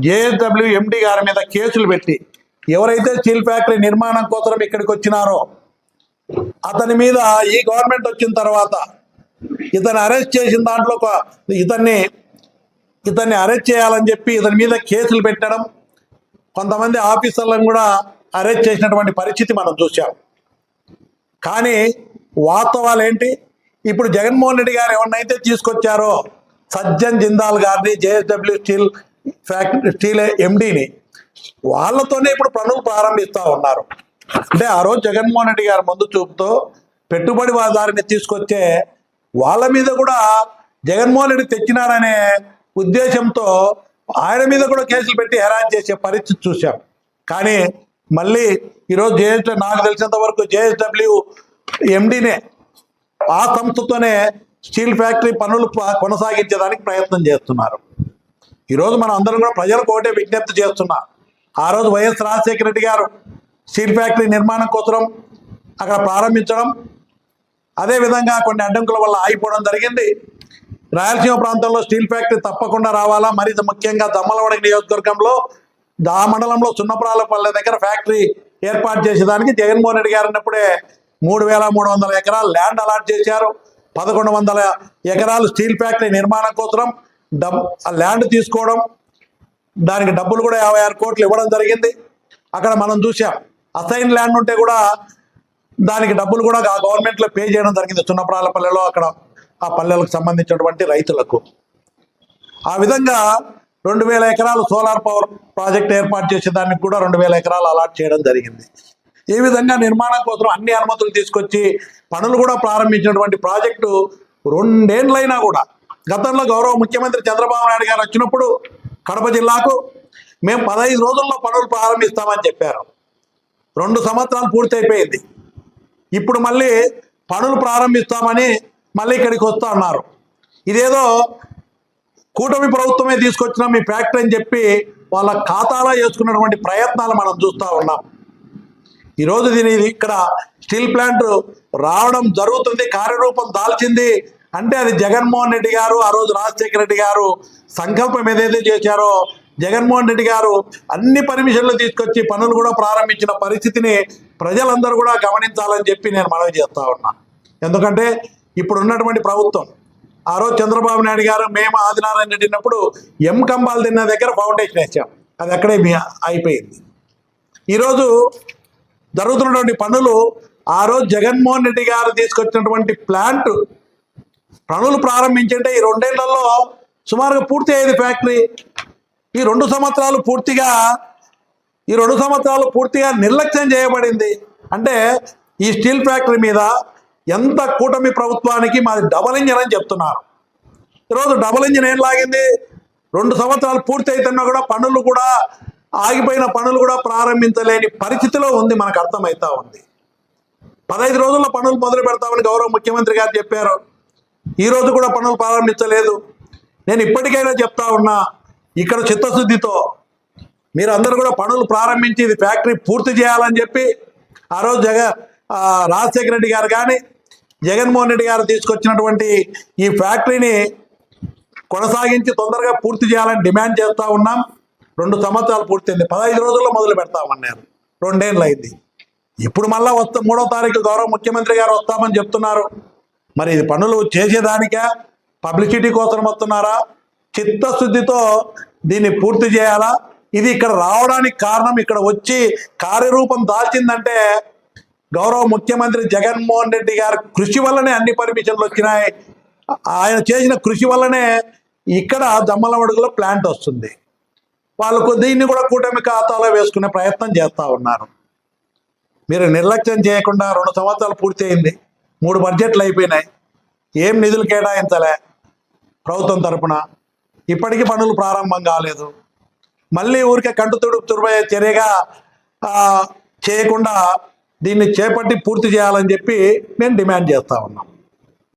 JSW ఎండి గారి మీద కేసులు పెట్టి ఎవరైతే స్టీల్ ఫ్యాక్టరీ నిర్మాణం కోసం ఇక్కడికి వచ్చినారో అతని మీద ఈ గవర్నమెంట్ వచ్చిన తర్వాత ఇతను అరెస్ట్ చేసిన దాంట్లో ఇతన్ని అరెస్ట్ చేయాలని చెప్పి ఇతని మీద కేసులు పెట్టడం, కొంతమంది ఆఫీసర్లను కూడా అరెస్ట్ చేసినటువంటి పరిస్థితి మనం చూసాం. కానీ వాస్తవాలు ఏంటి? ఇప్పుడు జగన్మోహన్ రెడ్డి గారు ఎవరినైతే తీసుకొచ్చారో సజ్జన్ జిందాల్ గారిని, జేఎస్డబ్ల్యూ స్టీల్ ఎండిని, వాళ్ళతోనే ఇప్పుడు పనులు ప్రారంభిస్తూ ఉన్నారు. అంటే ఆ రోజు జగన్మోహన్ రెడ్డి గారు ముందు చూపుతో పెట్టుబడిదారుని తీసుకొచ్చే వాళ్ళ మీద కూడా జగన్మోహన్ రెడ్డి తెచ్చినారనే ఉద్దేశంతో ఆయన మీద కూడా కేసులు పెట్టి హెరాస్ చేసే పరిస్థితి చూసాం. కానీ మళ్ళీ ఈరోజు నాకు తెలిసినంత వరకు జేఎస్డబ్ల్యూ ఎండినే ఆ సంస్థతోనే స్టీల్ ఫ్యాక్టరీ పనులు కొనసాగించడానికి ప్రయత్నం చేస్తున్నారు. ఈరోజు మనం అందరం కూడా ప్రజలకు ఒకటే విజ్ఞప్తి చేస్తున్నా. ఆ రోజు వైఎస్ రాజశేఖర రెడ్డి గారు స్టీల్ ఫ్యాక్టరీ నిర్మాణం కోసం అక్కడ ప్రారంభించడం, అదేవిధంగా కొన్ని అడ్డంకుల వల్ల ఆగిపోవడం జరిగింది. రాయలసీమ ప్రాంతంలో స్టీల్ ఫ్యాక్టరీ తప్పకుండా రావాలా, మరి ముఖ్యంగా దమ్మలవడగ నియోజకవర్గంలో ఆ మండలంలో సున్నపురాలపల్లె దగ్గర ఫ్యాక్టరీ ఏర్పాటు చేసేదానికి జగన్మోహన్ రెడ్డి గారు ఉన్నప్పుడే 3,300 ఎకరాలు ల్యాండ్ అలాట్ చేశారు. 1,100 ఎకరాలు స్టీల్ ఫ్యాక్టరీ నిర్మాణం కోసం ల్యాండ్ తీసుకోవడం, దానికి డబ్బులు కూడా 56 కోట్లు ఇవ్వడం జరిగింది. అక్కడ మనం చూసాం, అసైన్ ల్యాండ్ ఉంటే కూడా దానికి డబ్బులు కూడా గవర్నమెంట్లో పే చేయడం జరిగింది. సున్నపురాలపల్లెలో అక్కడ ఆ పల్లెలకు సంబంధించినటువంటి రైతులకు. ఆ విధంగా 2,000 ఎకరాలు సోలార్ పవర్ ప్రాజెక్ట్ ఏర్పాటు చేసేదానికి కూడా 2,000 ఎకరాలు అలాట్ చేయడం జరిగింది. ఈ విధంగా నిర్మాణం కోసం అన్ని అనుమతులు తీసుకొచ్చి పనులు కూడా ప్రారంభించినటువంటి ప్రాజెక్టు 2 ఏళ్ళైనా కూడా, గతంలో గౌరవ ముఖ్యమంత్రి చంద్రబాబు నాయుడు గారు వచ్చినప్పుడు కడప జిల్లాకు మేము 15 రోజుల్లో పనులు ప్రారంభిస్తామని చెప్పారు. 2 సంవత్సరాలు పూర్తయిపోయింది. ఇప్పుడు మళ్ళీ పనులు ప్రారంభిస్తామని మళ్ళీ ఇక్కడికి వస్తా అన్నారు. ఇదేదో కూటమి ప్రభుత్వమే తీసుకొచ్చిన మీ ఫ్యాక్టరీ అని చెప్పి వాళ్ళ ఖాతాలో వేసుకున్నటువంటి ప్రయత్నాలు మనం చూస్తూ ఉన్నాం. ఈరోజు ఇక్కడ స్టీల్ ప్లాంట్ రావడం జరుగుతుంది, కార్యరూపం దాల్చింది అంటే అది జగన్మోహన్ రెడ్డి గారు, ఆ రోజు రాజశేఖర రెడ్డి గారు సంకల్పం ఏదైతే చేశారో, జగన్మోహన్ రెడ్డి గారు అన్ని పర్మిషన్లు తీసుకొచ్చి పనులు కూడా ప్రారంభించిన పరిస్థితిని ప్రజలందరూ కూడా గమనించాలని చెప్పి నేను మనవి చేస్తా ఉన్నా. ఎందుకంటే ఇప్పుడు ఉన్నటువంటి ప్రభుత్వం, ఆ రోజు చంద్రబాబు నాయుడు గారు మేము ఆదినారాయణ రెడ్డి ఉన్నప్పుడు కంబాలు తిన్న దగ్గర ఫౌండేషన్ వేసాం, అది అక్కడే అయిపోయింది. ఈరోజు జరుగుతున్నటువంటి పనులు, ఆ రోజు జగన్మోహన్ రెడ్డి గారు తీసుకొచ్చినటువంటి ప్లాంట్ పనులు ప్రారంభించంటే ఈ 2 ఏళ్లలో సుమారుగా పూర్తి అయ్యేది ఫ్యాక్టరీ. ఈ 2 సంవత్సరాలు పూర్తిగా నిర్లక్ష్యం చేయబడింది. అంటే ఈ స్టీల్ ఫ్యాక్టరీ మీద ఎంత కూటమి ప్రభుత్వానికి మాది డబల్ ఇంజిన్ అని చెప్తున్నారు. ఈరోజు డబల్ ఇంజిన్ ఏం లాగింది? 2 సంవత్సరాలు పూర్తి అవుతున్నా కూడా పనులు కూడా ఆగిపోయిన పనులు కూడా ప్రారంభించలేని పరిస్థితిలో ఉంది, మనకు అర్థమవుతా ఉంది. 15 రోజుల్లో పనులు మొదలు పెడతామని గౌరవ ముఖ్యమంత్రి గారు చెప్పారు. ఈరోజు కూడా పనులు ప్రారంభించలేదు. నేను ఇప్పటికైనా చెప్తా ఉన్నా, ఇక్కడ చిత్తశుద్ధితో మీరు అందరూ కూడా పనులు ప్రారంభించి ఇది ఫ్యాక్టరీ పూర్తి చేయాలని చెప్పి ఆ రోజు రాజశేఖర రెడ్డి గారు కానీ జగన్మోహన్ రెడ్డి గారు తీసుకొచ్చినటువంటి ఈ ఫ్యాక్టరీని కొనసాగించి తొందరగా పూర్తి చేయాలని డిమాండ్ చేస్తూ ఉన్నాం. 2 సంవత్సరాలు పూర్తయింది, 15 రోజుల్లో మొదలు పెడతామన్నారు. 2 ఏళ్ళు అయింది. ఇప్పుడు మళ్ళా 3వ తారీఖు గౌరవ ముఖ్యమంత్రి గారు వస్తామని చెప్తున్నారు. మరి ఇది పనులు చేసేదానికా, పబ్లిసిటీ కోసం వస్తున్నారా? చిత్తశుద్ధితో దీన్ని పూర్తి చేయాలా? ఇది ఇక్కడ రావడానికి కారణం, ఇక్కడ వచ్చి కార్యరూపం దాల్చిందంటే గౌరవ ముఖ్యమంత్రి జగన్మోహన్ రెడ్డి గారి కృషి వల్లనే అన్ని పర్మిషన్లు వచ్చినాయి. ఆయన చేసిన కృషి వల్లనే ఇక్కడ దమ్మలమడుగులో ప్లాంట్ వస్తుంది. వాళ్ళకు దీన్ని కూడా కూటమి ఖాతాలో వేసుకునే ప్రయత్నం చేస్తూ ఉన్నారు. మీరు నిర్లక్ష్యం చేయకుండా 2 సంవత్సరాలు పూర్తి అయింది, 3 బడ్జెట్లు అయిపోయినాయి, ఏం నిధులు కేటాయించలే ప్రభుత్వం తరపున, ఇప్పటికీ పనులు ప్రారంభం కాలేదు. మళ్ళీ ఊరికే కంటు తుడిపోయే చర్యగా చేయకుండా దీన్ని చేపట్టి పూర్తి చేయాలని చెప్పి మేము డిమాండ్ చేస్తూ ఉన్నాం.